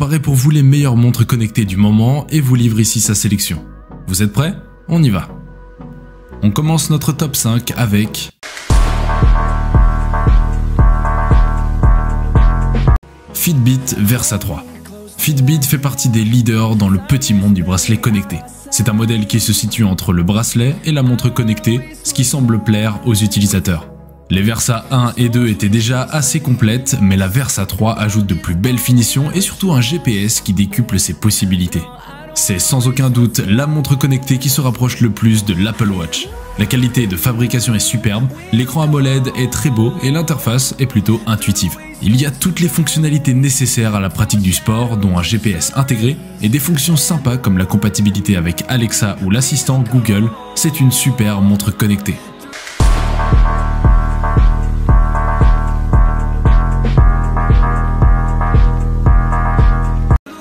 préparé pour vous les meilleures montres connectées du moment et vous livre ici sa sélection. Vous êtes prêts? On y va. On commence notre top 5 avec Fitbit Versa 3. Fitbit fait partie des leaders dans le petit monde du bracelet connecté. C'est un modèle qui se situe entre le bracelet et la montre connectée, ce qui semble plaire aux utilisateurs. Les Versa 1 et 2 étaient déjà assez complètes, mais la Versa 3 ajoute de plus belles finitions et surtout un GPS qui décuple ses possibilités. C'est sans aucun doute la montre connectée qui se rapproche le plus de l'Apple Watch. La qualité de fabrication est superbe, l'écran AMOLED est très beau et l'interface est plutôt intuitive. Il y a toutes les fonctionnalités nécessaires à la pratique du sport, dont un GPS intégré et des fonctions sympas comme la compatibilité avec Alexa ou l'assistant Google. C'est une super montre connectée.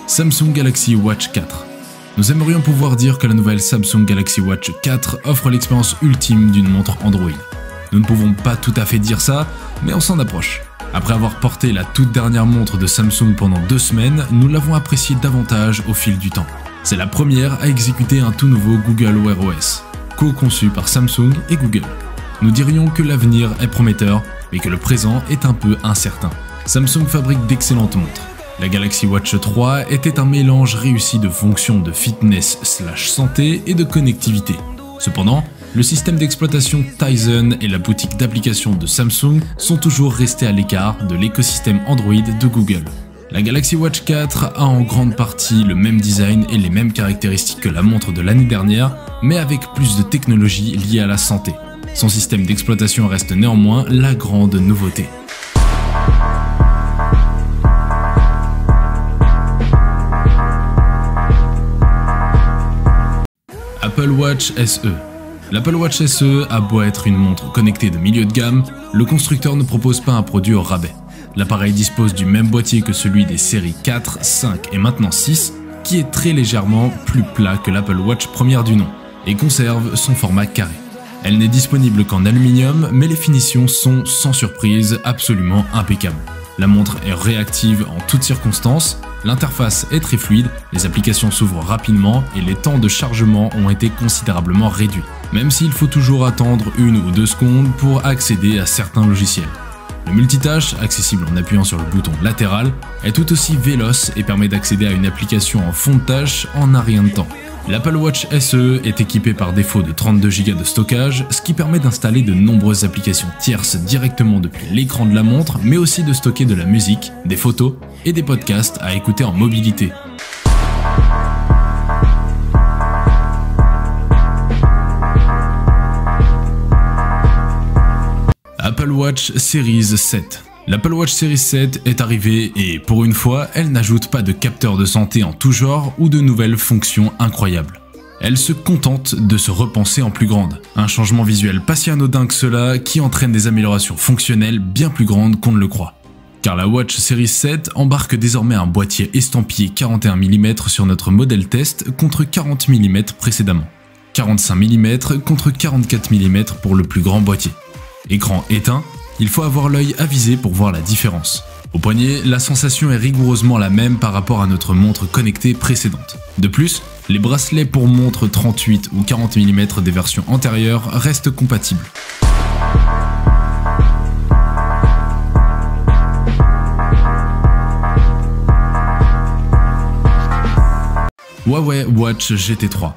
Samsung Galaxy Watch 4. Nous aimerions pouvoir dire que la nouvelle Samsung Galaxy Watch 4 offre l'expérience ultime d'une montre Android. Nous ne pouvons pas tout à fait dire ça, mais on s'en approche. Après avoir porté la toute dernière montre de Samsung pendant 2 semaines, nous l'avons appréciée davantage au fil du temps. C'est la première à exécuter un tout nouveau Google Wear OS, co-conçu par Samsung et Google. Nous dirions que l'avenir est prometteur, mais que le présent est un peu incertain. Samsung fabrique d'excellentes montres. La Galaxy Watch 3 était un mélange réussi de fonctions de fitness/santé et de connectivité. Cependant, le système d'exploitation Tizen et la boutique d'applications de Samsung sont toujours restés à l'écart de l'écosystème Android de Google. La Galaxy Watch 4 a en grande partie le même design et les mêmes caractéristiques que la montre de l'année dernière, mais avec plus de technologies liées à la santé. Son système d'exploitation reste néanmoins la grande nouveauté. Apple Watch SE. L'Apple Watch SE a beau être une montre connectée de milieu de gamme, le constructeur ne propose pas un produit au rabais. L'appareil dispose du même boîtier que celui des séries 4, 5 et maintenant 6, qui est très légèrement plus plat que l'Apple Watch première du nom, et conserve son format carré. Elle n'est disponible qu'en aluminium, mais les finitions sont, sans surprise, absolument impeccables. La montre est réactive en toutes circonstances, l'interface est très fluide, les applications s'ouvrent rapidement et les temps de chargement ont été considérablement réduits, même s'il faut toujours attendre 1 ou 2 secondes pour accéder à certains logiciels. Le multitâche, accessible en appuyant sur le bouton latéral, est tout aussi véloce et permet d'accéder à une application en fond de tâche en un rien de temps. L'Apple Watch SE est équipé par défaut de 32 Go de stockage, ce qui permet d'installer de nombreuses applications tierces directement depuis l'écran de la montre, mais aussi de stocker de la musique, des photos et des podcasts à écouter en mobilité. Apple Watch Series 7. L'Apple Watch Series 7 est arrivée et, pour une fois, elle n'ajoute pas de capteurs de santé en tout genre ou de nouvelles fonctions incroyables. Elle se contente de se repenser en plus grande. Un changement visuel pas si anodin que cela qui entraîne des améliorations fonctionnelles bien plus grandes qu'on ne le croit. Car la Watch Series 7 embarque désormais un boîtier estampillé 41 mm sur notre modèle test contre 40 mm précédemment. 45 mm contre 44 mm pour le plus grand boîtier. Écran éteint, il faut avoir l'œil avisé pour voir la différence. Au poignet, la sensation est rigoureusement la même par rapport à notre montre connectée précédente. De plus, les bracelets pour montres 38 ou 40 mm des versions antérieures restent compatibles. Huawei Watch GT3.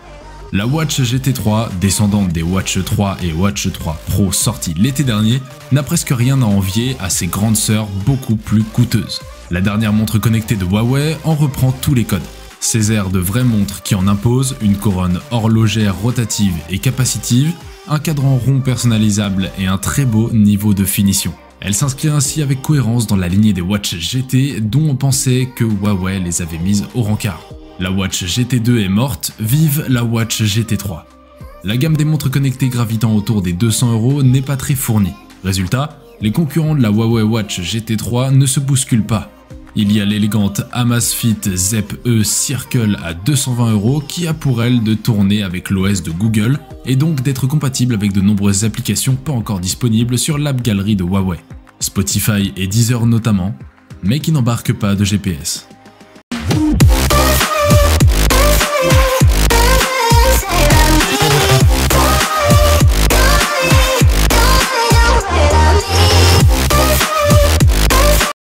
La Watch GT3, descendante des Watch 3 et Watch 3 Pro sortis l'été dernier, n'a presque rien à envier à ses grandes sœurs beaucoup plus coûteuses. La dernière montre connectée de Huawei en reprend tous les codes. Ses airs de vraie montre qui en imposent, une couronne horlogère rotative et capacitive, un cadran rond personnalisable et un très beau niveau de finition. Elle s'inscrit ainsi avec cohérence dans la lignée des Watch GT dont on pensait que Huawei les avait mises au rencard. La Watch GT2 est morte, vive la Watch GT3. La gamme des montres connectées gravitant autour des 200 € n'est pas très fournie. Résultat, les concurrents de la Huawei Watch GT3 ne se bousculent pas. Il y a l'élégante Amazfit Zepp E Circle à 220 € qui a pour elle de tourner avec l'OS de Google et donc d'être compatible avec de nombreuses applications pas encore disponibles sur l'App Gallery de Huawei. Spotify et Deezer notamment, mais qui n'embarquent pas de GPS.